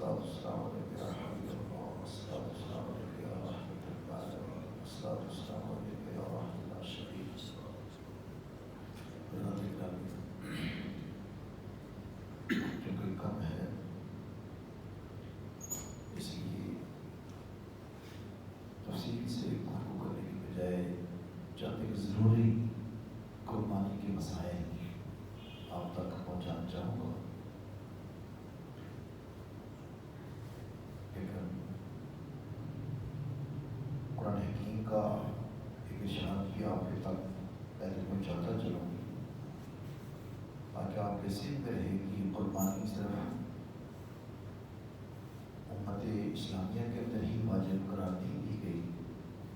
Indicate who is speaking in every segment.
Speaker 1: والصلاة والسلام عليك يا حبيب الله، والصلاة والسلام عليك يا رحمة العالمين، والصلاة والسلام عليك يا رحمة الله الشريف. چونکہ کم ہے اس لیے تفصیل سے گفتگو کرنے کی بجائے چند ایک ضروری قربانی کے مسائل آپ تک پہنچانا چاہوں گا. لیکن قرآن حکیم کا ایک اشارہ کیا آپ کے تک پہلے پہنچاتا چلوں تاکہ آپ کے ذہن میں رہے کہ قربانی صرف امت اسلامیہ کے اندر ہی واجب قرار نہیں دی گئی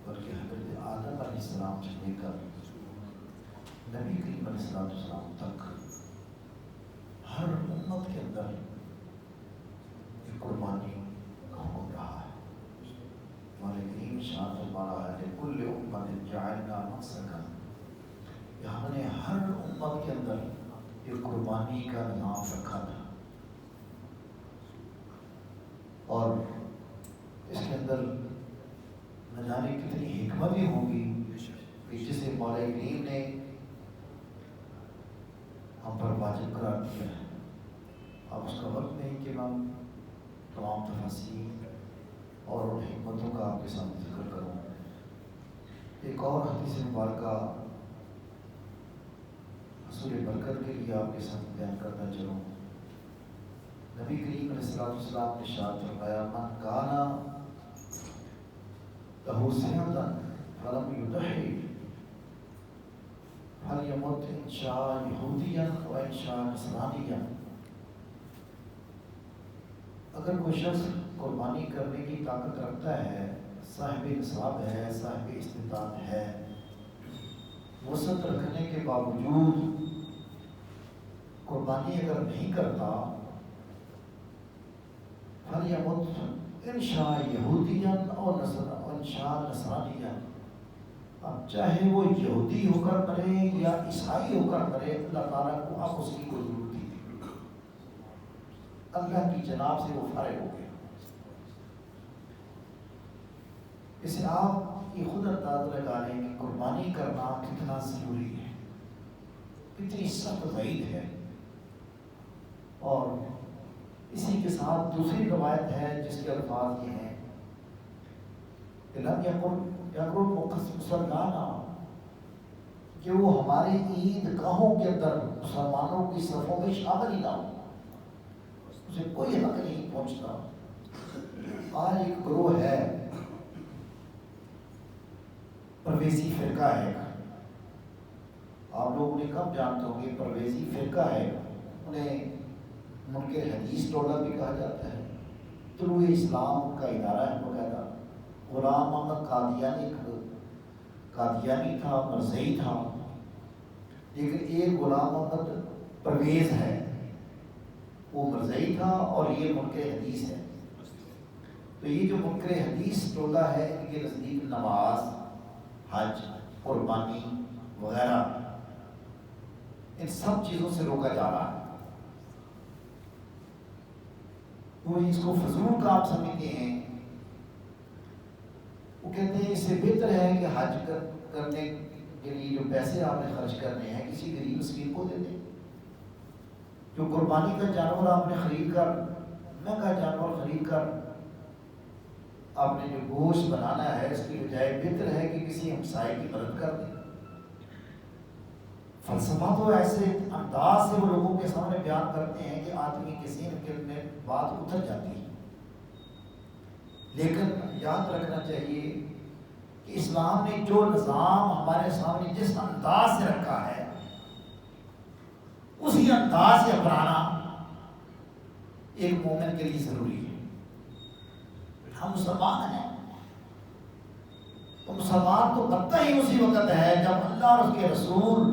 Speaker 1: بلکہ حضرت آدم علیہ السلام سے لے کر نبی کریم علیہ السلام تک ہر امت کے اندر یہ قربانی کا حکم رہا ہے. ہمارے کریم شان فرمایا ہے کل امت جعلنا منسکا، کہ ہم نے ہر امت کے اندر یہ قربانی کا نظام رکھا تھا اور اس کے اندر نہ جانے کتنی حکمتیں ہوں گی کہ جسے مولا کریم نے ہم پر واجب قرار دیا ہے. اب اس کا وقت نہیں کہ میں تمام تفاصیل اور ان حکمتوں کا آپ کے سامنے ذکر کروں. ایک اور حدیث مبارکہ حصول برکت کے لیے آپ کے سامنے بیان کرتا چلوں. نبی کریم علیہ السلام نے ارشاد فرمایا من کانا لہ صحۃ فلم یضحی فلیمت ان شاء یہودیا و ان شاء نصرانیا. اگر کوئی شخص قربانی کرنے کی طاقت رکھتا ہے، صاحب نصاب ہے، صاحب استطاعت ہے، وسعت رکھنے کے باوجود قربانی اگر نہیں کرتا، فلیمت ان شاء یہودیا اور ان شاء نصرانیا، اب چاہے وہ یہودی ہو کر مرے یا عیسائی ہو کر مرے، اللہ تعالیٰ کو اب اس کی کوئی ضرورت نہیں تھی، اللہ کی جناب سے وہ فارغ ہو گیا. اسے آپ یہ خود انداز لگا لیں کہ قربانی کرنا کتنا ضروری ہے، کتنی سخت وعید ہے. اور اسی کے ساتھ دوسری روایت ہے جس کے الفاظ یہ ہیں کہ لم یقر مسلمانہ، کہ وہ ہماری عید گاہوں کے اندر مسلمانوں کی صفوں میں شامل ہی نہ ہو، اسے کوئی حق نہیں پہنچتا. آج ایک گروہ ہے، پرویزی فرقہ ہے، آپ لوگوں نے کب جانتے ہوں گے پرویزی فرقہ ہے، انہیں منکر حدیث ٹولہ بھی کہا جاتا ہے. طلوع اسلام کا ادارہ ہے باقاعدہ. غلام محمد قادیانی تھا، مرزئی تھا، لیکن ایک غلام محمد پرویز ہے، وہ مرزئی تھا اور یہ منکر حدیث ہے. تو یہ جو منکر حدیث ٹولہ ہے، ان کے نزدیک نماز، حج، قربانی وغیرہ ان سب چیزوں سے روکا جا رہا ہے. وہ اس کو فضول کام سمجھتے ہیں. وہ کہتے ہیں اس سے بہتر ہے کہ حج کرنے کے لیے جو پیسے آپ نے خرچ کرنے ہیں کسی غریب مسکین کو دے دیں. جو قربانی کا جانور آپ نے خرید کر، مہنگا جانور خرید کر آپ نے جو گوشت بنانا ہے، اس کی بجائے بہتر ہے کہ کسی ہمسائے کی مدد کر دیں. فلسفہ تو ایسے انداز سے وہ لوگوں کے سامنے بیان کرتے ہیں کہ آدمی کے ذہن کے میں بات اتر جاتی ہے. لیکن یاد رکھنا چاہیے کہ اسلام نے جو نظام ہمارے سامنے جس انداز سے رکھا ہے، اسی انداز سے اپنانا ایک مومن کے لیے ضروری ہے. ہم مسلمان ہیں، تو مسلمان تو بنتا ہی اسی وقت ہے جب اللہ اور اس کے رسول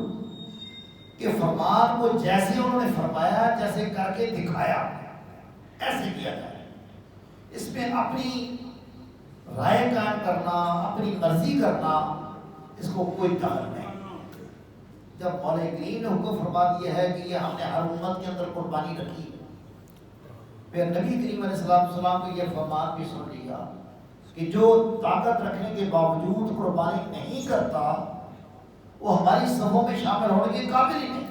Speaker 1: کہ فرمان کو جیسے انہوں نے فرمایا، جیسے کر کے دکھایا، ایسے کیا جائے. اس میں اپنی رائے قائم کرنا، اپنی مرضی کرنا، اس کو کوئی دخل نہیں. جب مولا کریم نے حکم فرما دیا ہے کہ یہ ہم نے ہر امت کے اندر قربانی رکھی، پھر نبی کریم علیہ السلام کو یہ فرمان بھی سن لیا کہ جو طاقت رکھنے کے باوجود قربانی نہیں کرتا وہ ہماری صفوں میں شامل ہونے کے قابل ہی نہیں۔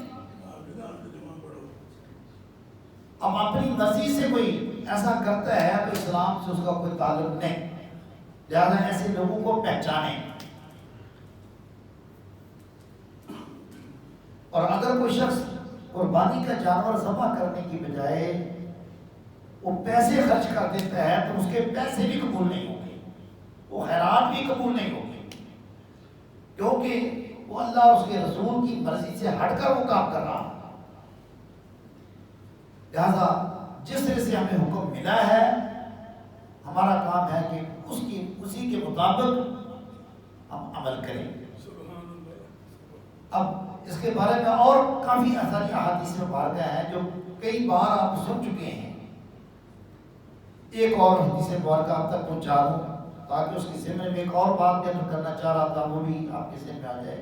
Speaker 1: اب اپنی مرضی سے کوئی ایسا کرتا ہے تو اسلام سے اس کا کوئی تعلق نہیں، لہذا ایسے لوگوں کو پہچانیں۔ اور اگر کوئی شخص قربانی کا جانور ذبح کرنے کی بجائے وہ پیسے خرچ کر دیتا ہے تو اس کے پیسے بھی قبول نہیں ہوں گے، وہ خیرات بھی قبول نہیں ہوں گے، کیونکہ وہ اللہ اور اس کے رسول کی مرضی سے ہٹ کر وہ کام کر رہا ہے۔ لہذا جس طرح سے ہمیں حکم ملا ہے ہمارا کام ہے کہ اسی کے مطابق ہم عمل کریں۔ اب اس کے بارے میں اور کافی ساری احادیث مبارکہ ہیں جو کئی بار آپ سن چکے ہیں۔ ایک اور حدیث مبارکہ آپ تک پہنچا دوں تاکہ اس کے ذمن میں ایک اور بات میں کرنا چاہ رہا تھا وہ بھی آپ کے ذہن میں آ جائے۔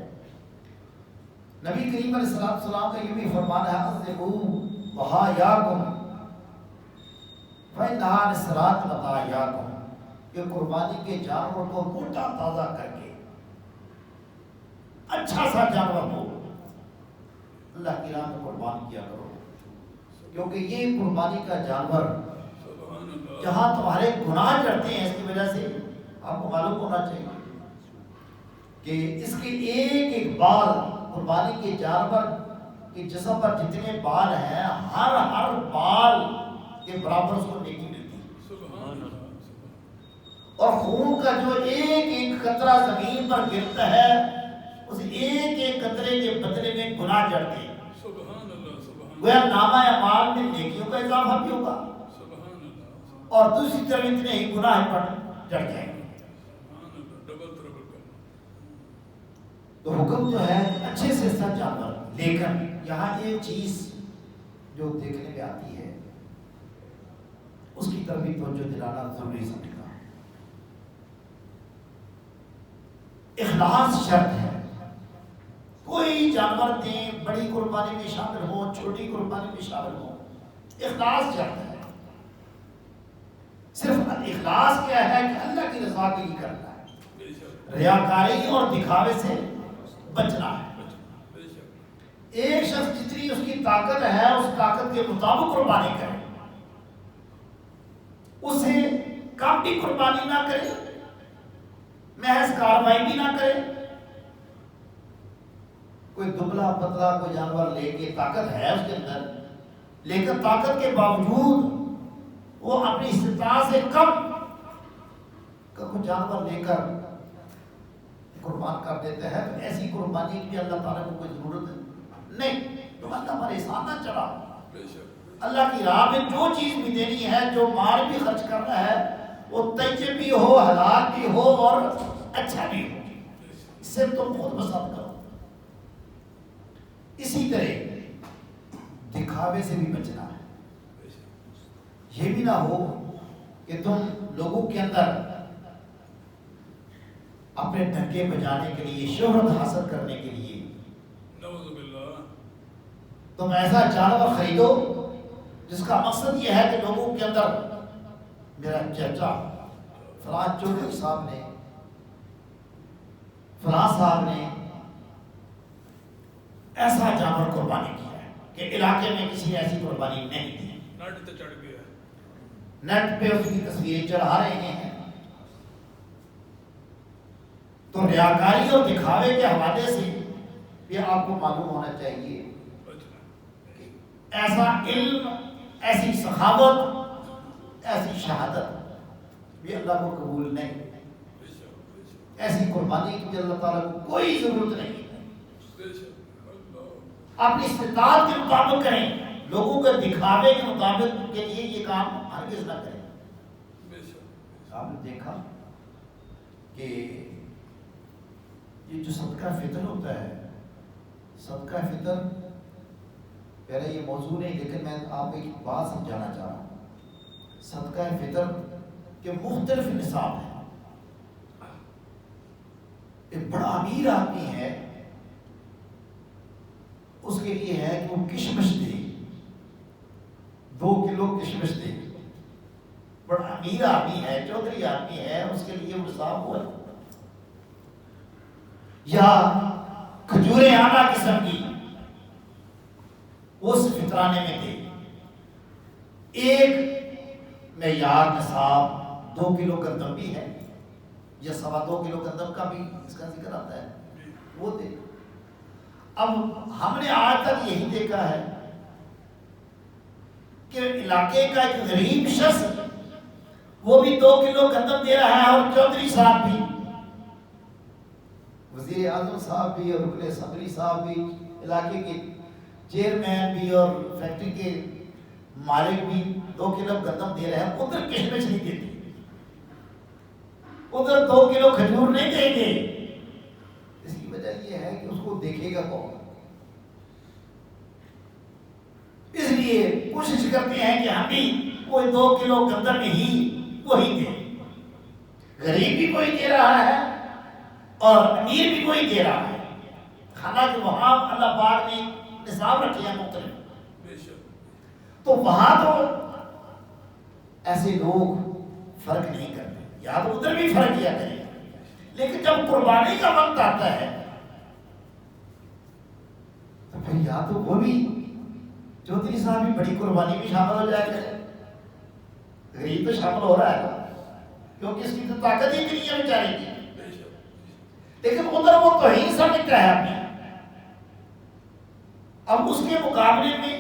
Speaker 1: نبی کریم علیہ السلام کا یہ بھی فرمان ہے اذبحوا وحایاکم فإنہا نسرات مطایاکم، کہ قربانی کے جانور کو موٹا تازہ کر کے اچھا سا جانور ہو اللہ کی راہ میں قربان کیا کرو، کیونکہ یہ قربانی کا جانور جہاں تمہارے گناہ چڑھتے ہیں اس کی وجہ سے آپ کو معلوم ہونا چاہیے کہ اس کے ایک ایک بال قربانی کے جانور کے جسم پر جتنے بال ہیں ہر بال کے برابر اس کو نیکی ملتی ہے، اور خون کا جو ایک ایک قطرہ زمین پر گرتا ہے اس ایک ایک قطرے کے بدلے میں گناہ چڑھتے ہیں۔ گویا نامہ اعمال میں نیکیوں کا اضافہ بھی ہوگا اور دوسری طرف اتنے ہی گناہ پر چڑھ جائیں گے۔ تو حکم جو ہے اچھے سے سچ جانور، لیکن یہاں ایک چیز جو دیکھنے میں آتی ہے اس کی طرف بھی توجہ دلانا ضروری سمجھتا ہوں۔ اخلاص شرط ہے، کوئی جانور دیں بڑی قربانی میں شامل ہو چھوٹی قربانی میں شامل ہو، اخلاص شرط ہے۔ صرف اخلاص کیا ہے کہ اللہ کی رضا کے لیے کرنا ہے، ریاکاری اور دکھاوے سے بچنا ہے۔ ایک شخص جتنی اس کی طاقت ہے اس طاقت کے مطابق قربانی کرے، اسے کم بھی قربانی نہ کرے، محض کاروائی بھی نہ کرے۔ کوئی دبلا پتلا کوئی جانور لے کے طاقت ہے اس کے اندر، لیکن طاقت کے باوجود وہ اپنی استطاعت سے کم کا کوئی جانور لے کر قربان کر دیتا ہے، تو ایسی قربانی کی اللہ تعالیٰ کو کوئی ضرورت نہیں۔ تو اللہ پر احسان نہ چڑھا، اللہ کی راہ میں جو چیز بھی دینی ہے، جو مال بھی خرچ کرنا ہے، وہ طیب بھی ہو، حلال بھی ہو اور اچھا بھی ہو، اس سے تم خود پسند کرو۔ اسی طرح دکھاوے سے بھی بچنا ہے، یہ بھی نہ ہو کہ تم لوگوں کے اندر اپنے ڈنکے بجانے کے لیے، شہرت حاصل کرنے کے لیے تم ایسا جانور خریدو جس کا مقصد یہ ہے کہ لوگوں کے اندر میرا چچا فلاں چودھری صاحب نے، فلاں صاحب نے ایسا جانور قربانی کیا ہے کہ علاقے میں کسی نے ایسی قربانی نہیں دی۔ نیٹ پہ اس کی تصویریں چڑھا رہے ہیں، تو ریاکاری اور دکھاوے کے حوالے سے یہ آپ کو معلوم ہونا چاہیے کہ ایسا علم، ایسی سخاوت، ایسی شہادت بھی اللہ کو قبول نہیں، ایسی قربانی کی اللہ تعالیٰ کو کوئی ضرورت نہیں۔ اپنی استطاعت کے مطابق کریں، لوگوں کے دکھاوے کے مطابق کے لیے یہ کام ہرگز نہ کریں۔ آپ نے دیکھا کہ یہ جو صدقہ فطر ہوتا ہے، صدقہ فطر پہلے یہ موضوع نہیں، لیکن میں آپ کو ایک بات سمجھانا چاہ رہا ہوں۔ صدقہ فطر کے مختلف نصاب ہیں۔ ایک بڑا امیر آدمی ہے، اس کے لیے ہے کہ وہ کشمش دے، 2 کلو کشمش دے، بڑا امیر آدمی ہے، چودھری آدمی ہے، اس کے لیے وہ صاحب ہوا یا کھجوریں اعلیٰ قسم کی اس فطرانے میں دے، ایک معیار نصاب 2 کلو گندم بھی ہے یا 2.25 کلو گندم کا بھی اس کا ذکر آتا ہے، وہ دے۔ اب ہم نے آج تک یہی دیکھا ہے کہ علاقے کا ایک غریب شخص وہ بھی 2 کلو گندم دے رہا ہے، اور چودھری صاحب بھی، وزیر اعظم صاحب بھی، اور رکن اسمبلی صاحب بھی، علاقے کے چیئرمین بھی اور فیکٹری کے مالک بھی 2 کلو گندم دے رہے ہیں۔ ادھر کشمش نہیں دیتی، ادھر 2 کلو کھجور نہیں دیں گے۔ اس کی وجہ یہ ہے کہ اس کو دیکھے گا کون؟ اس لیے کوشش کرتے ہیں کہ ہم بھی کوئی 2 کلو گندم ہی وہی دیں۔ غریب بھی کوئی دے رہا ہے اور امیر بھی کوئی دے رہا ہے، حالانکہ وہاں اللہ پاک نے نصاب رکھے ہیں مختلف، تو وہاں تو ایسے لوگ فرق نہیں کرتے، یا تو ادھر بھی فرق کیا کرے، لیکن جب قربانی کا وقت آتا ہے تو پھر یا تو وہ بھی چودھری صاحب بھی بڑی قربانی میں شامل ہو جائے گا، غریب تو شامل ہو رہا ہے کیونکہ اس کی تو طاقت ہی نہیں ہے بیچارے کی، لیکن ادھر وہ توہین سمجھتا ہے اپنی۔ اب اس کے مقابلے میں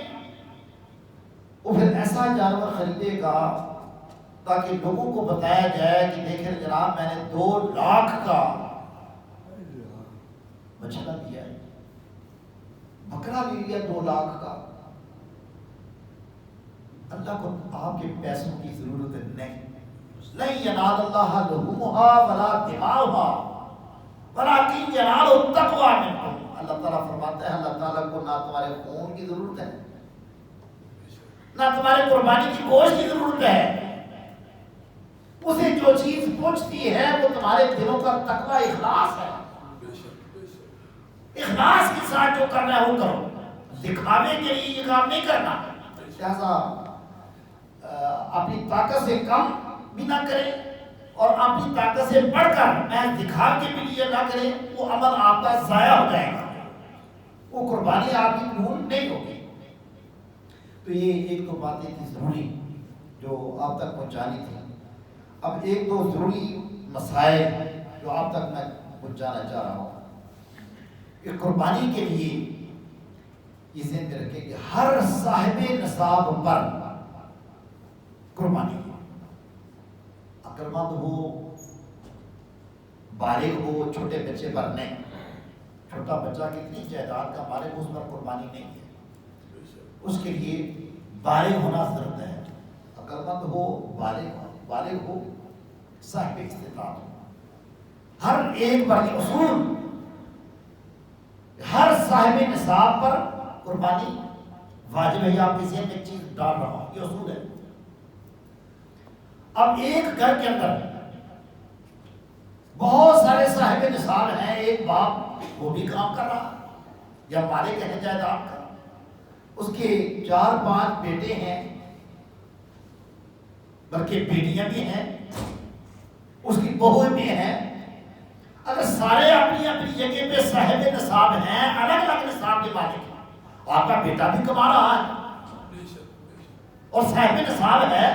Speaker 1: وہ پھر ایسا جانور خریدے گا تاکہ لوگوں کو بتایا جائے کہ دیکھیں جناب میں نے 2 لاکھ کا بچڑا دیا ہے، بکرا بھی لیا 2 لاکھ کا۔ اللہ کو آپ کے پیسوں کی ضرورت نہیں، لن ینال اللہ لحومها ولا دماؤها ولکن ینالہ التقوی منکم۔ اللہ تعالیٰ فرماتا ہے اللہ تعالیٰ کو نہ تمہارے خون کی ضرورت ہے، نہ تمہارے قربانی کی گوشت کی ضرورت ہے، اسے جو چیز پوچھتی ہے وہ تمہارے دلوں کا تقوی اخلاص ہے۔ اخلاص کے ساتھ جو کرنا ہے وہ کرو، دکھاوے کے لیے یہ کام نہیں کرنا۔ لہذا اپنی طاقت سے کم بھی نہ کرے اور اپنی طاقت سے بڑھ کر میں دکھاوے کے لیے نہ کرے، وہ عمل آپ کا ضائع ہو جائے گا، وہ قربانی آپ کی قبول نہیں ہوگی۔ تو یہ ایک دو باتیں تھی ضروری جو آپ تک پہنچانی تھی۔ اب ایک دو ضروری مسائل جو آپ تک میں پہنچانا چاہ رہا ہوں کہ قربانی کے لیے یہ ذہن میں رکھیں کہ ہر صاحب نصاب پر قربانی عقل مند ہو، بالغ ہو، چھوٹے بچے پر نہیں۔ چھوٹا بچہ کتنی جائیداد کا مالک اس پر قربانی نہیں ہے، اس کے لیے بالغ ہونا ضرورت ہے، عقل مند ہو، بالغ ہو، صاحب استطاعت ہو۔ ہر ایک پر یہ اصول، ہر صاحب نصاب پر قربانی واجب ہے۔ آپ کے ذہن میں ایک چیز ڈال رہا ہوں، یہ اصول ہے۔ اب ایک گھر کے اندر بہت سارے صاحب نصاب ہیں، ایک باپ وہ بھی کام کر رہا یا مالک ہے جائیداد کا، اس کے 4-5 بیٹے ہیں، بلکہ بیٹیاں بھی ہیں، اس کی بہویں بھی ہیں۔ اگر سارے اپنی اپنی جگہ پہ صاحب نصاب ہیں، الگ الگ نصاب کے مالک ہیں، آپ کا بیٹا بھی کما رہا ہے اور صاحب نصاب ہے،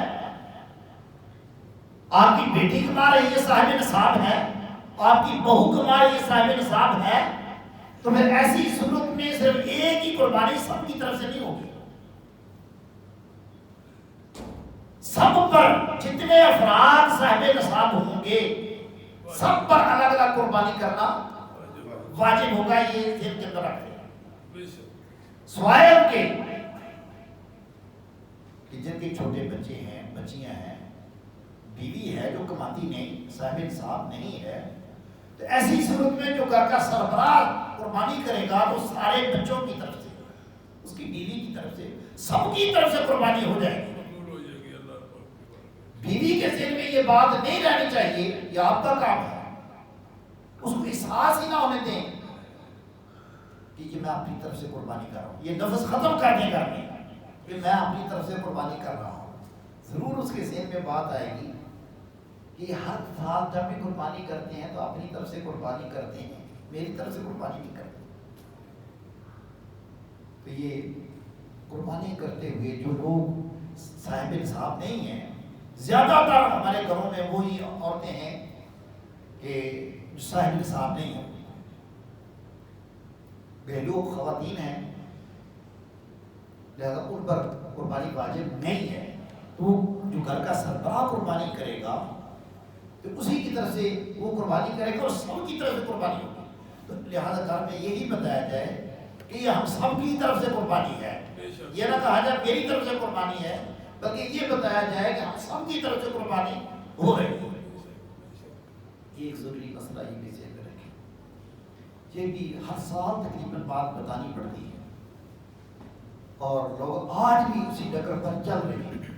Speaker 1: آپ کی بیٹی کما رہی ہے صاحب نصاب ہے، آپ کی بہو کما رہی ہے صاحب نصاب ہے، تو پھر ایسی صورت میں صرف ایک ہی قربانی سب کی طرف سے نہیں ہوگی، سب پر جتنے افراد صاحب نصاب ہوں گے سب پر الگ الگ قربانی کرنا واجب ہوگا۔ یہ ذہن کے اندر رکھیں، سوائے ان کے کہ جن کے چھوٹے بچے ہیں، بچیاں ہیں، بیوی ہے جو کماتی نہیں، صاحب نصاب نہیں ہے، تو ایسی صورت میں جو گھر کا سربراہ قربانی کرے گا تو سارے بچوں کی طرف سے، اس کی بیوی کی طرف سے، سب کی طرف سے قربانی ہو جائے گی۔ بیوی کے ذہن میں یہ بات نہیں رہنی چاہیے یہ آپ کا کام ہے، اس کو احساس ہی نہ ہونے دیں کہ یہ میں اپنی طرف سے قربانی کر رہا ہوں، یہ نفس ختم کرنے کا نہیں کہ میں اپنی طرف سے قربانی کر رہا ہوں۔ ضرور اس کے ذہن میں بات آئے گی کہ ہر سال جب بھی قربانی کرتے ہیں تو اپنی طرف سے قربانی کرتے ہیں، میری طرف سے قربانی نہیں کرتے. تو یہ قربانی کرتے ہوئے جو لوگ صاحب نصاب نہیں ہیں، زیادہ تر ہمارے گھروں میں وہی عورتیں ہیں کہ جو صاحب نصاب نہیں ہیں، گھریلو خواتین ہیں، لہذا ان پر قربانی واجب نہیں ہے. تو جو گھر کا سربراہ قربانی کرے گا تو اسی کی طرف سے وہ قربانی کرے گا اور سب کی طرف سے قربانی ہوگی. تو لہذا گھر میں یہی بتایا جائے کہ یہ ہم سب کی طرف سے قربانی ہے. یہ نہ کہا جائے میری طرف سے قربانی ہے، بلکہ یہ بتایا جائے کہ ہم سب کی طرف سے قربانی ہو رہی ہے. یہ ایک ضروری مسئلہ یہ بھی ذہن میں رکھیں. یہ بھی ہر سال تقریباً بات بتانی پڑتی ہے اور لوگ آج بھی اسی ڈگر پر چل رہے ہیں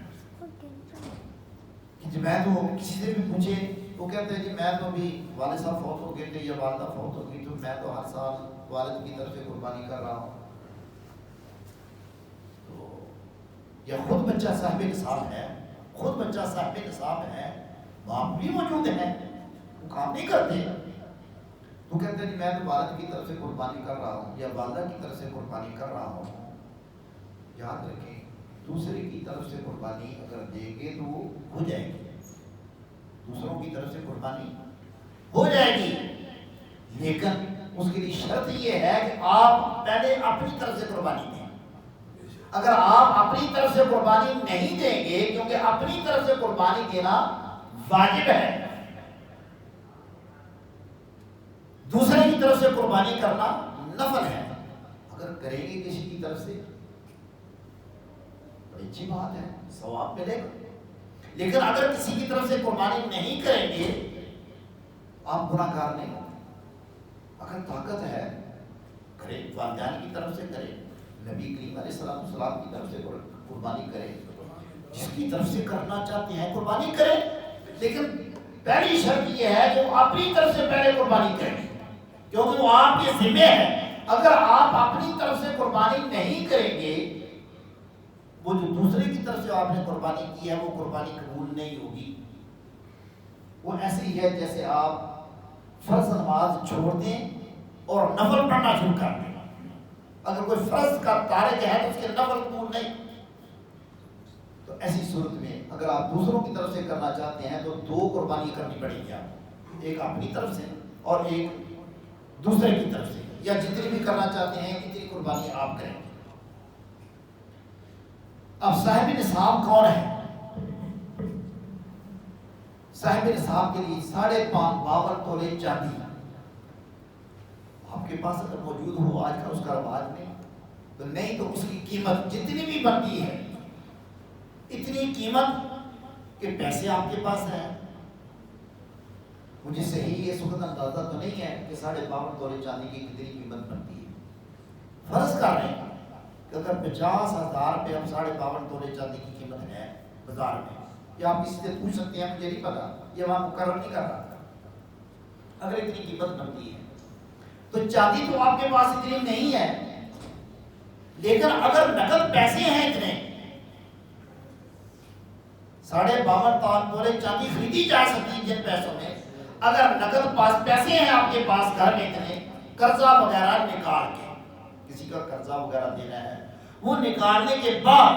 Speaker 1: کہ میں تو کسی سے بھی پوچھے وہ کہتے ہیں کہ میں تو بھی والد صاحب فوت ہو گئے تھے یا والدہ فوت ہو گئی تو میں تو ہر سال والد کی طرف سے قربانی کر رہا ہوں. تو یا خود بچہ صاحب نصاب ہے، خود بچہ صاحب نصاب ہے، باپ بھی موجود ہیں، وہ کام نہیں کرتے، تو کہتے ہیں کہ میں تو والد کی طرف سے قربانی کر رہا ہوں یا والدہ کی طرف سے قربانی کر رہا ہوں. یاد رکھیں دوسرے کی طرف سے قربانی اگر دیں گے تو وہ ہو جائے گی، دوسروں کی طرف سے قربانی ہو جائے گی، لیکن اس کے لیے شرط یہ ہے کہ آپ پہلے اپنی طرف سے قربانی دیں. اگر آپ اپنی طرف سے قربانی نہیں دیں گے، کیونکہ اپنی طرف سے قربانی دینا واجب ہے، دوسرے کی طرف سے قربانی کرنا نفل ہے. اگر کریں گے کسی کی طرف سے بڑی اچھی بات ہے، ثواب ملے گا. لیکن اگر کسی کی طرف سے قربانی نہیں کریں گے آپ گناہ گار نہیں ہوتے. اگر طاقت ہے کریں، والدین کی طرف سے کریں، نبی کریم علیہ السلام کی طرف سے قربانی کریں، جس کی طرف سے کرنا چاہتے ہیں قربانی کریں. لیکن پہلی شرط یہ ہے کہ وہ اپنی طرف سے پہلے قربانی کریں، کیونکہ وہ آپ کے ذمہ ہے. اگر آپ اپنی طرف سے قربانی نہیں کریں گے، وہ جو دوسرے کی طرف سے آپ نے قربانی کی ہے وہ قربانی قبول نہیں ہوگی. وہ ایسے ہی ہے جیسے آپ فرض نماز چھوڑ دیں اور نفل پڑھنا شروع کر دیں. اگر کوئی فرض کا تارک ہے تو اس کے نفل قبول نہیں. تو ایسی صورت میں اگر آپ دوسروں کی طرف سے کرنا چاہتے ہیں تو دو قربانی کرنی پڑے گی آپ، ایک اپنی طرف سے اور ایک دوسرے کی طرف سے، یا جتنی بھی کرنا چاہتے ہیں کتنی قربانی آپ کریں. اب صاحب نصاب کون ہے؟ صاحب نصاب کے لیے 52.5 تولے چاندی آپ کے پاس اگر موجود ہو، آج کل اس کا رواج نہیں تو نہیں، تو اس کی قیمت جتنی بھی بنتی ہے اتنی قیمت کے پیسے آپ کے پاس ہیں. مجھے صحیح یہ سخت اندازہ تو نہیں ہے کہ 52.5 تولے چاندی کی کتنی قیمت بنتی ہے. فرض کر رہے ہیں کہ اگر 50,000 پہ ہم 52.5 تولے چاندی کی قیمت ہے بازار میں، یا آپ کسی سے پوچھ سکتے ہیں، مجھے نہیں پتا، یہ وہاں مقرر نہیں کر رہا. اگر اتنی قیمت بنتی ہے تو چاندی تو آپ کے پاس اتنی نہیں ہے، لیکن اگر نقد پیسے ہیں اتنے 52.5 تولے چاندی خریدی جا سکتی جن پیسوں میں، اگر نقد پاس پیسے ہیں آپ کے پاس گھر میں اتنے، قرضہ وغیرہ نکال کے کسی کا قرضہ وغیرہ دینا ہے، وہ نکالنے کے بعد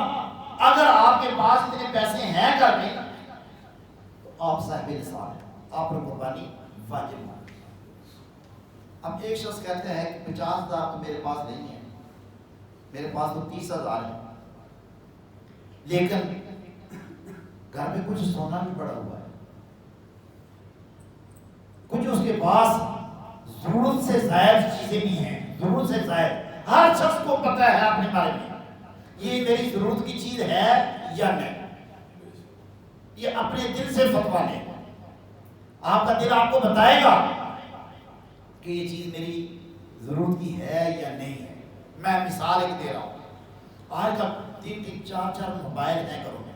Speaker 1: اگر آپ کے پاس اتنے پیسے ہیں گھر میں تو آپ صاحب نصاب ہیں، آپ پر قربانی واجب ہے. اب ایک شخص کہتے ہیں کہ 50,000 تو میرے پاس نہیں ہے، میرے پاس تو 30,000 ہے، لیکن گھر میں کچھ سونا بھی پڑا ہوا ہے، کچھ اس کے پاس ضرورت سے زائد چیزیں بھی ہیں، ضرورت سے زائد. ہر شخص کو پتہ ہے اپنے بارے میں یہ میری ضرورت کی چیز ہے یا نہیں. یہ اپنے دل سے فتویٰ لیں، آپ کا دل آپ کو بتائے گا کہ یہ چیز میری ضرورت کی ہے یا نہیں ہے. میں مثال ایک دے رہا ہوں، آج تک 3-3 4-4 موبائل ہیں گھروں میں.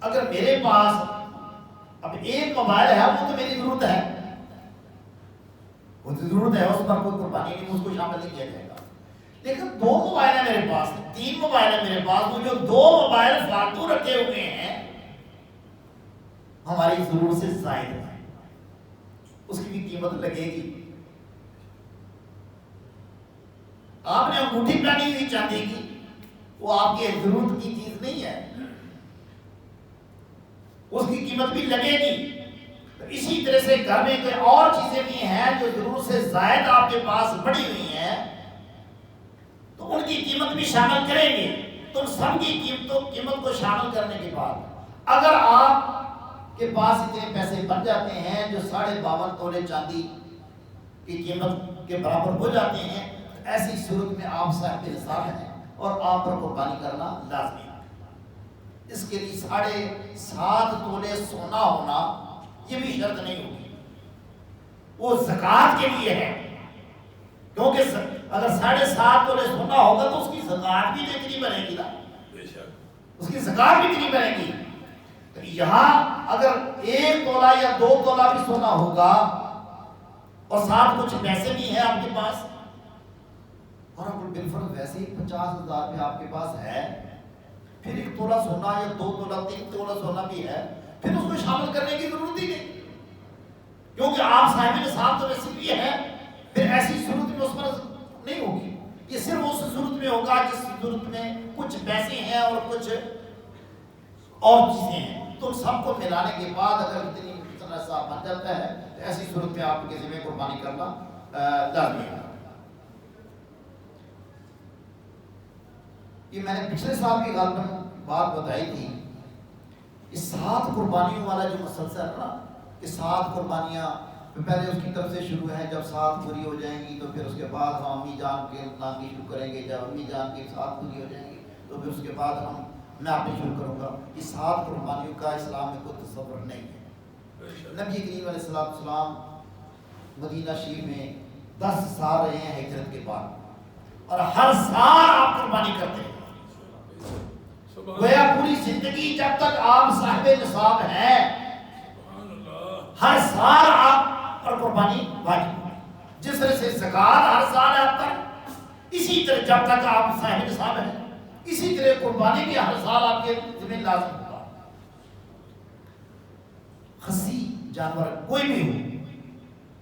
Speaker 1: اگر میرے پاس اب ایک موبائل ہے وہ تو میری ضرورت ہے، وہ تو ضرورت ہے، اس پر کوئی قربانی نہیں، اس کو شامل نہیں کیا جائے گا. لیکن 2 موبائل ہیں میرے پاس، 3 موبائل ہیں میرے پاس، وہ جو 2 موبائل فالتو رکھے ہوئے ہیں ہماری ضرورت سے زائد ہے، اس کی بھی قیمت لگے گی۔ آپ نے انگوٹھی پہنی ہوئی چاندی کی، وہ آپ کی ضرورت کی چیز نہیں ہے، اس کی قیمت بھی لگے گی۔ تو اسی طرح سے گھر میں کوئی اور چیزیں بھی ہیں جو ضرورت سے زائد آپ کے پاس پڑی ہوئی ہیں، تو ان کی قیمت بھی شامل کریں گے۔ تو سب کی قیمت کو شامل کرنے کے بعد اگر آپ کے پاس اتنے پیسے بن جاتے ہیں جو 52.5 تولے چاندی کی قیمت کے برابر ہو جاتے ہیں، ایسی صورت میں آپ صاحب نصاب ہیں اور آپ پر قربانی کرنا لازمی ہے۔ اس کے لیے 7.5 تولے سونا ہونا یہ بھی شرط نہیں ہوگی، وہ زکوٰۃ کے لیے ہے، کیونکہ اگر 7.5 تولے سونا ہوگا تو اس کی زکوٰۃ بھی اتنی بنے گی نا، اس کی زکوٰۃ بھی اتنی بنے گی۔ تو یہاں اگر 1 تولہ یا 2 تولہ بھی سونا ہوگا اور ساتھ کچھ پیسے بھی ہیں آپ کے پاس، اور اب بالفرض ویسے ہی 50,000 روپے آپ کے پاس ہے، پھر 1 تولہ سونا یا 2 تولہ 3 تولہ سونا بھی ہے، پھر اس کو شامل کرنے کی ضرورت ہی نہیں، کیونکہ آپ صاحب نصاب تو ویسے بھی ہے، پھر ایسی صورت میں اس پر نہیں ہوگی۔ یہ صرف اس صورت میں ہوگا جس صورت میں کچھ پیسے ہیں اور کچھ اور چیزیں ہیں، تو سب کو ملانے کے بعد اگر اتنا نصاب بن جاتا ہے تو ایسی صورت میں آپ کے ذمہ قربانی کرنا لازمی ہے۔ یہ میں نے پچھلے سال کی غالباً بات بتائی تھی، اس 7 قربانیوں والا جو مسلسل ہے نا، کہ 7 قربانیاں پہلے اس کی طرف سے شروع ہیں، جب 7 پوری ہو جائیں گی تو پھر اس کے بعد ہم امی جان کے نام کی شروع کریں گے، جب امی جان کی 7 پوری ہو جائیں گی تو پھر اس کے بعد میں آپ نے شروع کروں گا۔ یہ 7 قربانیوں کا اسلام میں کوئی تصور نہیں ہے۔ نبی کریم علیہ السلام مدینہ شریف میں 10 سال رہے ہیں ہجرت کے بعد، اور ہر سال آپ قربانی کرتے ہیں، گویا پوری زندگی جب تک آپ صاحب نصاب ہیں ہر سال آپ پر قربانی واجب ہے۔ جس طرح سے زکوٰۃ ہر سال ہے آپ پر، اسی طرح جب تک آپ صاحب نصاب ہیں اسی طرح قربانی بھی ہر سال آپ کے ذمہ لازم ہوگا۔ خصی جانور کوئی بھی ہو،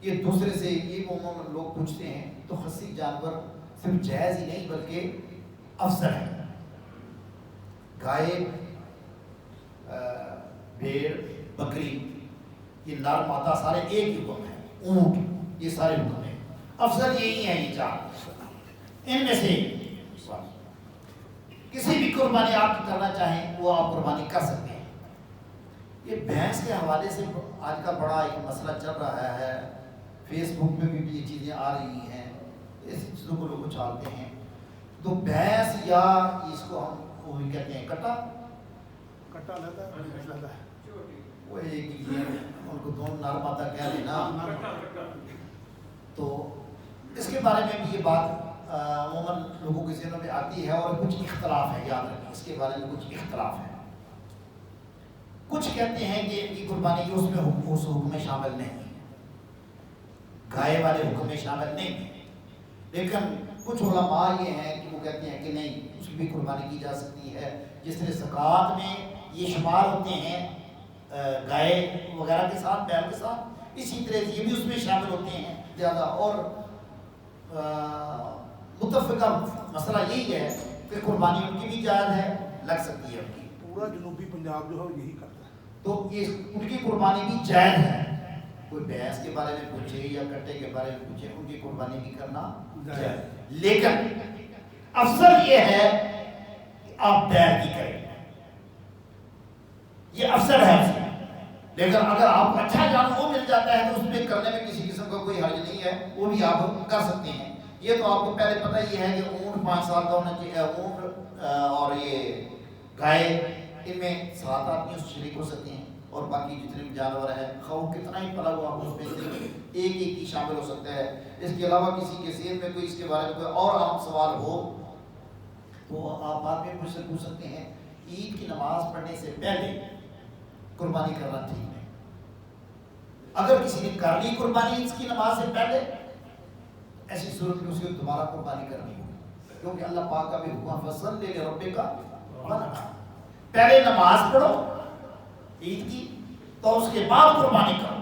Speaker 1: یہ دوسرے سے یہ عموماً لوگ پوچھتے ہیں، تو خصی جانور صرف جائز ہی نہیں بلکہ افضل ہے۔ گائے، بھیڑ، بکری، یہ نر مادہ سارے ایک ہی حکم ہے، اونٹ یہ سارے حکم ہیں، افضل یہی ہیں یہ 4۔ ان میں سے کسی بھی قربانی آپ کرنا چاہیں وہ آپ قربانی کر سکتے ہیں۔ یہ بھینس کے حوالے سے آج کا بڑا ایک مسئلہ چل رہا ہے، فیس بک میں بھی یہ چیزیں آ رہی ہیں، اس چیزوں کو لوگ اچھالتے ہیں۔ تو بھینس یا اس کو ہم وہ بھی کہتے ہیں کٹا لیتا ہے، وہ ایک ہی ہے، ان کو دونوں نر مادہ کہہ لینا۔ تو اس کے بارے میں بھی یہ بات عموماً لوگوں کے ذہنوں میں آتی ہے، اور کچھ اختلاف ہے، یاد رکھیں اس کے بارے میں کچھ اختلاف ہے۔ کچھ کہتے ہیں کہ ان کی قربانی جو اس میں اس حکم میں شامل نہیں ہے، گائے والے حکم میں شامل نہیں ہے، لیکن کچھ علماء یہ ہیں کہ وہ کہتے ہیں کہ نہیں، اس کی بھی قربانی کی جا سکتی ہے۔ جس طرح زکوٰۃ میں یہ شمار ہوتے ہیں گائے وغیرہ کے ساتھ، بیل کے ساتھ، اسی طرح یہ بھی اس میں شامل ہوتے ہیں زیادہ۔ اور متفقہ مسئلہ یہی ہے کہ قربانی ان کی بھی جائز ہے، لگ سکتی ہے ان کی۔
Speaker 2: پورا جنوبی پنجاب جو ہے یہی کرتا ہے،
Speaker 1: تو یہ ان کی قربانی بھی جائز ہے۔ کوئی بھینس کے بارے میں پوچھے یا کٹے کے بارے میں پوچھے، ان کی قربانی بھی کرنا جائز، لیکن افضل یہ ہے کہ آپ بیل کی کریں، یہ افضل ہے اس میں۔ لیکن اگر آپ کو اچھا جانور وہ مل جاتا ہے تو اس میں کرنے میں کسی قسم کا کوئی حرج نہیں ہے، وہ بھی آپ کر سکتے ہیں۔ یہ تو آپ کو پہلے پتہ ہی ہے کہ اونٹ 5 سال کا ہونا چاہیے، اونٹ اور یہ گائے، ان میں 7 آدمی اس شریک ہو سکتے ہیں، اور باقی جتنے بھی جانور ہیں خواہ کتنا ہی پلا ہوا ہو، اس میں سے ایک ہی شامل ہو سکتا ہے۔ اس کے علاوہ کسی کے ذہن میں کوئی اس کے بارے میں کوئی اور اہم سوال ہو تو آپ بعد میں مجھ سے پوچھ سکتے ہیں۔ عید کی نماز پڑھنے سے پہلے قربانی کرنا ٹھیک نہیں۔ اگر کسی نے کر لی قربانی اس کی نماز سے پہلے، ایسی صورت میں اسے دوبارہ قربانی کرنی ہوگی۔ کیونکہ اللہ پاک کا بھی حکم فصل لے ربے کا پہلے نماز پڑھو عید کی تو اس کے بعد قربانی کرو.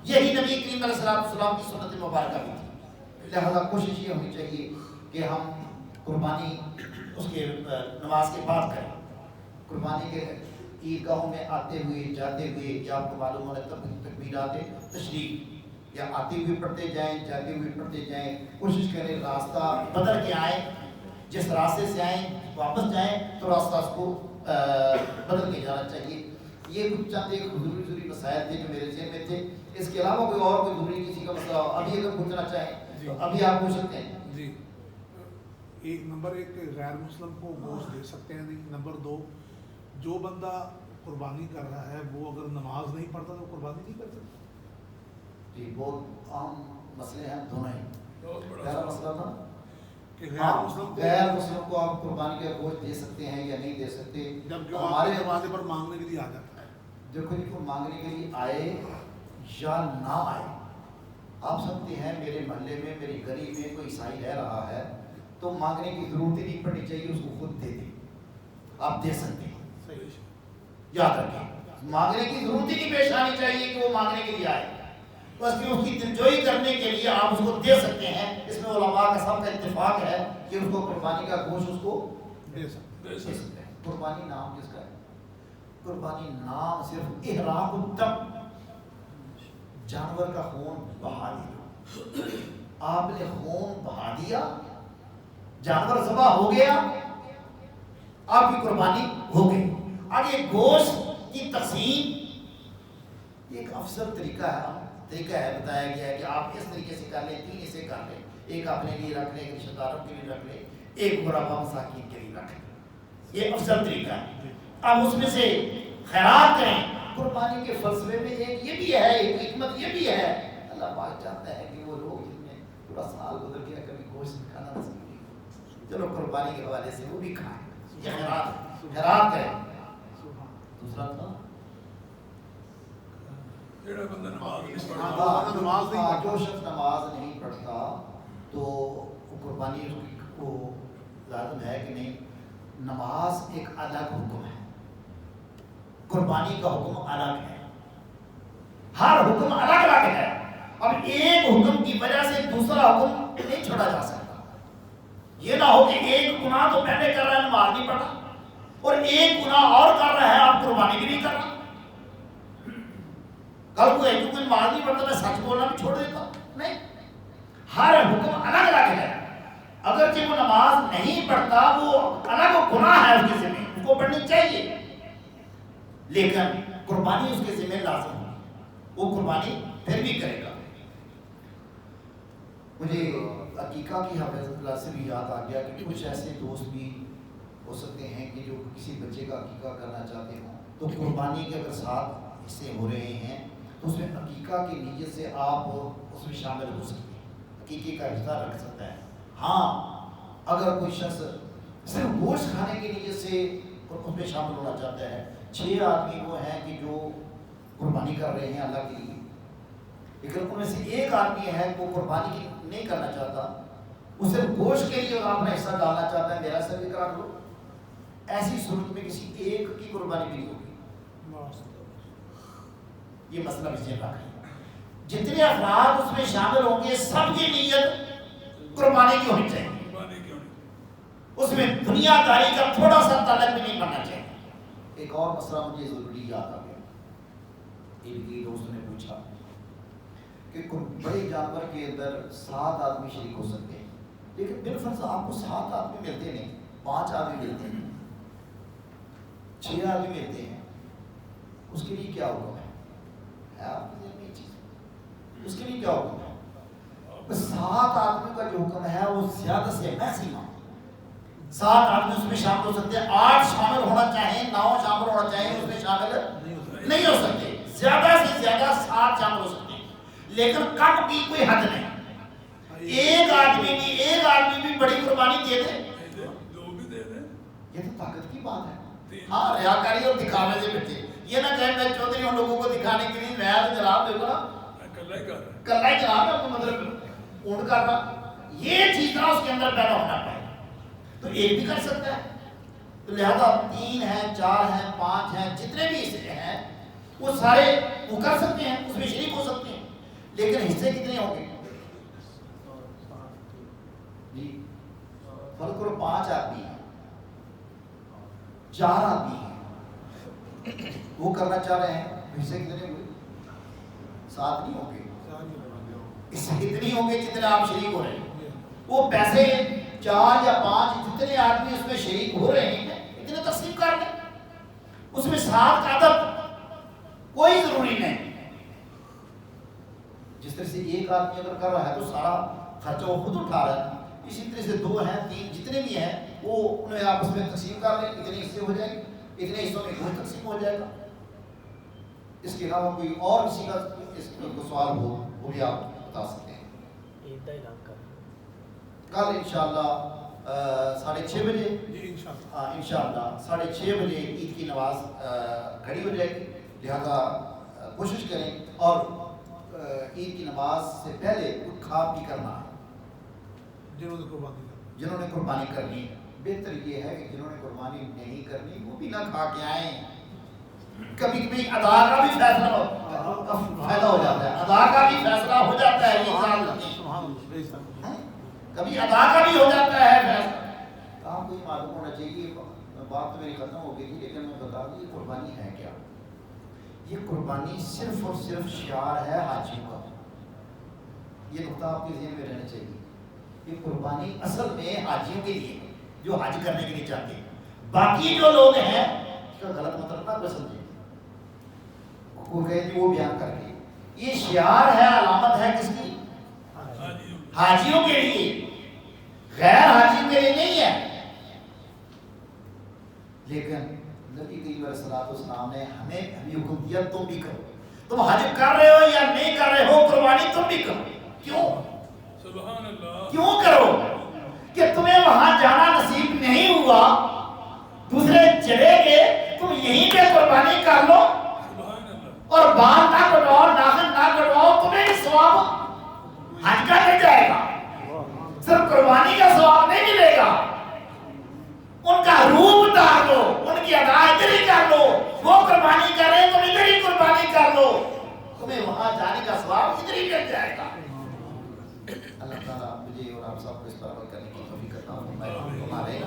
Speaker 1: یہی نبی کریم علیہ السلام کی سنت مبارکہ بھی تھی. لہذا کوشش یہ ہونی چاہیے کہ ہم قربانی اس کے نماز کے بعد کریں. قربانی کے عیدگاہوں میں آتے ہوئے جاتے ہوئے یا آپ کو معلوم ہونا تکبیرات تشریق یا آتے ہوئے پڑھتے جائیں جاتے ہوئے پڑھتے جائیں. کوشش کریں راستہ بدل کے آئیں, جس راستے سے آئیں واپس جائیں تو راستہ اس کو بدل کے جانا چاہیے. یہ کچھ چند ایک ضروری مسائل تھے جو میرے ذہن میں تھے. اس کے علاوہ کوئی اور کوئی ضروری کسی کا مسئلہ ابھی اگر پوچھنا چاہیں تو ابھی آپ پوچھ سکتے ہیں.
Speaker 2: جی, ایک نمبر ایک غیر مسلم کو گوشت دے سکتے ہیں نہیں. نمبر دو, جو بندہ قربانی کر رہا ہے وہ اگر نماز نہیں پڑھتا تو قربانی نہیں کر سکتا.
Speaker 1: جی بہت عام مسئلے ہیں دونوں ہی. پہلا مسئلہ تھا
Speaker 2: کہ
Speaker 1: غیر مسلم کو آپ قربانی کا گوشت دے سکتے ہیں یا نہیں دے سکتے.
Speaker 2: جب جو ہمارے دروازے پر مانگنے کے لیے آ جاتا ہے,
Speaker 1: دیکھو جی کو مانگنے کے لیے آئے یا نہ آئے, آپ سمجھتے ہیں میرے محلے میں میری گلی میں کوئی عیسائی رہ رہا ہے تو مانگنے کی ضرورت ہی نہیں پڑنی چاہیے, اس کو خود دے دیں. آپ دے سکتے ہیں, یاد رکھیں مانگنے کی ضرورت ہی نہیں پیش آنی چاہیے کہ وہ مانگنے کے لیے آئے. بس کہ اس کی دلجوئی کرنے کے لیے آپ اس کو دے سکتے ہیں. اس میں علماء کا سب کا اتفاق ہے کہ اس کو قربانی کا گوشت اس کو
Speaker 2: دے سکتے
Speaker 1: ہیں. قربانی نام کس کا ہے؟ قربانی نام صرف احراق الدم, جانور کا خون بہا دیا. آپ نے خون بہا دیا, جانور ذبح ہو گیا, آپ کی قربانی ہو گئی. آگے گوشت کی تقسیم ایک افضل طریقہ ہے بتایا گیا ہے کہ آپ اس طریقے سے کر لیں, 3 حصے کر لیں. ایک اپنے لیے رکھ لیں, ایک رشتہ داروں کے لیے رکھ لیں, ایک مربع مساکین کے لیے رکھ لیں. یہ افضل طریقہ ہے. اب اس میں سے خیرات کریں. قربانی کے فلسفے میں ایک یہ بھی ہے, ایک حکمت یہ بھی ہے. اللہ پاک چاہتا ہے کہ وہ لوگ جن میں پورا سال گزر گیا کبھی گوشت کھانا نصیب نہیں, چلو قربانی کے حوالے سے وہ بھی کھائیں. یہ خیرات کریں. دوسرا تھا جو شخص نماز نہیں پڑھتا تو قربانی کو لازم ہے کہ نہیں. نماز ایک الگ حکم ہے, قربانی کا حکم الگ ہے. ہر حکم الگ الگ ہے. اب ایک حکم کی وجہ سے دوسرا حکم نہیں چھوڑا جا سکتا. یہ نہ ہو کہ ایک گناہ تو پہلے کر رہا ہے نماز نہیں پڑھا, اور ایک گناہ اور کر رہا ہے آپ قربانی بھی نہیں کر رہا. کل کو ایک کوئی نماز نہیں پڑھتا میں سچ بولنا بھی چھوڑ دیتا نہیں. ہر حکم الگ الگ ہے. اگرچہ وہ نماز نہیں پڑھتا وہ الگ گناہ ہے اس کے ذمہ, اس کو پڑھنی چاہیے, لیکن قربانی اس کے ذمہ لازم ہے, وہ قربانی پھر بھی کرے گا. مجھے عقیقہ کی حافظ اللہ سے بھی یاد آ گیا کہ کچھ ایسے دوست بھی ہو سکتے ہیں کہ جو کسی بچے کا عقیقہ کرنا چاہتے ہوں تو قربانی کے اگر ساتھ حصے ہو رہے ہیں تو اس میں عقیقہ کی نیت سے آپ اس میں شامل ہو سکتے ہیں, عقیقے کا حصہ رکھ سکتا ہے. ہاں اگر کوئی شخص صرف گوشت کھانے کی نیت سے اس میں شامل ہونا چاہتا ہے, 6 آدمی وہ ہیں کہ جو قربانی کر رہے ہیں اللہ کے لیے, لیکن ان میں سے ایک آدمی ہے وہ قربانی نہیں کرنا چاہتا, وہ صرف گوشت کے لیے اپنا حصہ ڈالنا چاہتا ہے, میرا حصہ بھی کرا دو. ایسی صورت میں کسی ایک کی قربانی بھی نہیں ہوگی. یہ مسئلہ بھی ذہن رکھیں. جتنے افراد اس میں شامل ہوں گے سب کی نیت قربانی کی ہونی چاہیے. اس میں دنیا داری کا تھوڑا سا تعلق بھی نہیں بننا چاہیے. ایک اور مسئلہ مجھے ضروری یاد آ گیا. ایک دوست نے پوچھا کہ بڑے جانور کے اندر 7 آدمی شریک ہو سکتے ہیں, لیکن بالفرض آپ کو 7 آدمی ملتے نہیں, 5 آدمی ملتے ہیں, 6 آدمی ملتے ہیں, اس کے لیے کیا حکم ہے آپ کی ذہن میں چیز, اس کے لیے کیا حکم ہے؟ 7 آدمی کا جو حکم ہے وہ زیادہ سے میکسیمم 7 آدمی اس میں شامل ہو سکتے ہیں. 8 شامل ہونا چاہیں, 9 شامل ہونا چاہیں, اس میں شامل نہیں ہو سکتے. زیادہ سے زیادہ 7 شامل ہو سکتے ہیں, لیکن کم بھی کوئی حد نہیں. ایک آدمی بھی بڑی قربانی دے دے, یہ تو طاقت کی بات ہے. ہاں ریاکاری اور دکھاوے سے بچے, یہ نہ کہیں میں چودھری ہوں لوگوں کو دکھانے کے لیے, میں تو جناب دیکھو نا کلا ہی جناب ہے, مطلب اونٹ کرنا, یہ چیز نہ اس کے اندر پیدا ہونا پڑے. تو ایک بھی کر سکتا ہے. تو لہذا 3 ہیں 4 ہیں 5 ہیں جتنے بھی حصے ہیں وہ سارے وہ کر سکتے ہیں, اس میں شریک ہو سکتے ہیں, لیکن حصے کتنے ہوں گے؟ جی فرض کرو 5 آدمی ہیں, 4 آدمی ہیں, وہ کرنا چاہ رہے ہیں, حصے کتنے ہوں گے؟ 7 نہیں ہوں گے, اس سے کتنی ہوں گے جتنے آپ شریک ہو رہے ہیں. وہ پیسے 4 یا 5 جتنے آدمی اس میں شریک ہو رہے ہیں اتنے تقسیم کر دیں, اس میں 7 کا عدد کوئی ضروری نہیں. جس طرح سے ایک آدمی اگر کر رہا ہے تو سارا خرچہ وہ خود اٹھا رہا ہے, اسی طرح سے 2 ہیں 3 جتنے بھی ہیں وہ انہیں آپس میں تقسیم کر لیں, اتنے حصے ہو جائیں گے, اتنے حصوں میں گھر تقسیم ہو جائے گا. اس کے علاوہ کوئی اور کسی کا اس کو سوال ہو وہ بھی آپ بتا سکتے ہیں. کل انشاءاللہ 6:30 بجے انشاءاللہ 6:30 بجے عید کی نماز کھڑی ہو جائے گی. لہذا کوشش کریں اور عید کی نماز سے پہلے کچھ کھا پی کرنا ہے. جنہوں نے قربانی کرنی, بہتر یہ ہے کہ جنہوں نے قربانی نہیں کرنی وہ بھی نہ کھا کے آئیں. کبھی کبھی ادا کا بھی فیصلہ فائدہ ہو جاتا ہے, ادا کا بھی فیصلہ ہو جاتا ہے, کبھی ادا کا بھی ہو جاتا ہے فیصلہ. کام کوئی معلوم ہونا چاہیے. بات تو میری ختم ہو گئی تھی لیکن میں بتا دوں یہ قربانی ہے کیا. یہ قربانی صرف اور صرف شعار ہے حاجیوں کا. یہ نقطہ آپ کے ذہن میں رہنا چاہیے. یہ قربانی اصل میں حاجیوں کے لیے جو حج کرنے کے لیے چاہتے ہیں. باقی جو لوگ ہیں اس کا غلط مطلب نہ سمجھیں, وہ کہتے وہ بیان کر کے. یہ شعار ہے, علامت ہے کس کی؟ حاجیوں کے لیے, غیر حاجیوں کے لیے نہیں ہے. لیکن نبی کریم علیہ الصلوۃ والسلام نے ہمیں حکم دیا تم بھی کرو. تم حج کر رہے ہو یا نہیں کر رہے ہو, قربانی تم بھی کرو. کیوں؟ سبحان اللہ. کیوں کرو؟ کہ تمہیں وہاں جانا نصیب نہیں ہوا, دوسرے چلے گئے, تم یہیں پہ قربانی کر لو اور بال نہ کٹواؤ, ناخن نہ کٹواؤ, تمہیں بھی ثواب حج کا مل جائے گا, صرف قربانی کا ثواب نہیں ملے گا. ان کا روح اتار لو, ان کی ادا ادھر ہی کر لو. وہ قربانی کر رہے ہیں تم ادھر ہی قربانی کر لو, تمہیں وہاں جانے کا ثواب ادھر ہی مل جائے گا. اللہ تعالیٰ مجھے اور آپ سب کو اس پر عمل کرنے کی توفیق عطا فرمائے. ہمارے